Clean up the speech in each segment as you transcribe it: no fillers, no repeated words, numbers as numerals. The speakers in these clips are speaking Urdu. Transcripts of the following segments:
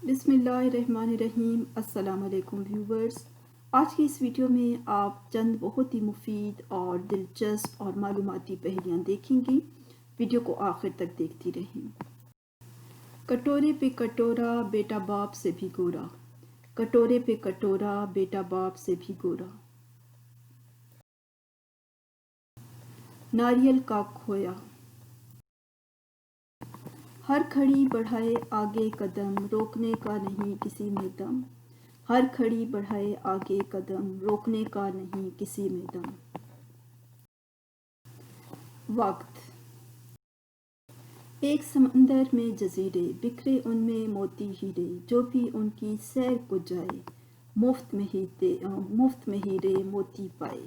بسم اللہ الرحمن الرحیم۔ السلام علیکم ویورز، آج کی اس ویڈیو میں آپ چند بہت ہی مفید اور دلچسپ اور معلوماتی پہلیاں دیکھیں گی۔ ویڈیو کو آخر تک دیکھتی رہیں۔ کٹورے پہ کٹورا بیٹا باپ سے بھی گورا، کٹورے پہ کٹورا بیٹا باپ سے بھی گورا۔ ناریل کا کھویا۔ ہر کھڑی بڑھائے آگے قدم، روکنے کا نہیں کسی میں دم۔ ہر کھڑی بڑھائے آگے قدم، روکنے کا نہیں کسی میں دم۔ وقت۔ ایک سمندر میں جزیرے، بکھرے ان میں موتی ہیرے، جو بھی ان کی سیر کو جائے، مفت میں ہیرے موتی پائے۔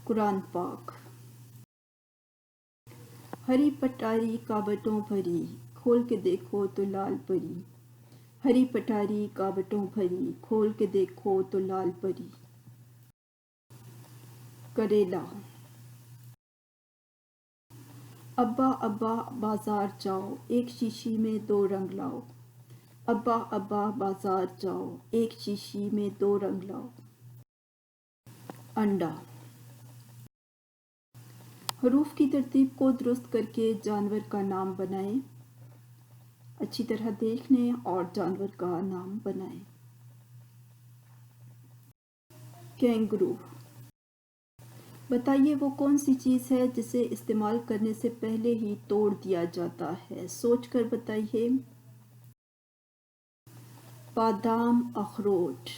قرآن پاک۔ ہری پٹاری کاوٹوں بھری، کھول کے دیکھو تو لال پری۔ ہری پٹاری کاوٹوں بھری، کھول کے دیکھو تو لال پری۔ کریلا۔ ابا ابا بازار جاؤ، ایک شیشی میں 2 رنگ لاؤ۔ ابا ابا بازار جاؤ، ایک شیشی میں 2 رنگ لاؤ۔ انڈا۔ حروف کی ترتیب کو درست کر کے جانور کا نام بنائیں۔ اچھی طرح دیکھ لیں اور جانور کا نام بنائیں۔ کینگرو۔ بتائیے وہ کون سی چیز ہے جسے استعمال کرنے سے پہلے ہی توڑ دیا جاتا ہے؟ سوچ کر بتائیے۔ بادام، اخروٹ۔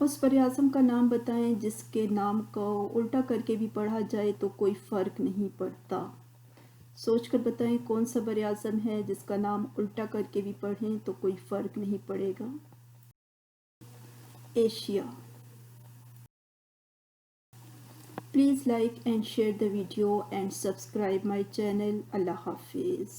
اس براعظم کا نام بتائیں جس کے نام کو الٹا کر کے بھی پڑھا جائے تو کوئی فرق نہیں پڑتا۔ سوچ کر بتائیں کون سا براعظم ہے جس کا نام الٹا کر کے بھی پڑھیں تو کوئی فرق نہیں پڑے گا۔ Asia. Please like and share the video and subscribe my channel. Allah Hafiz.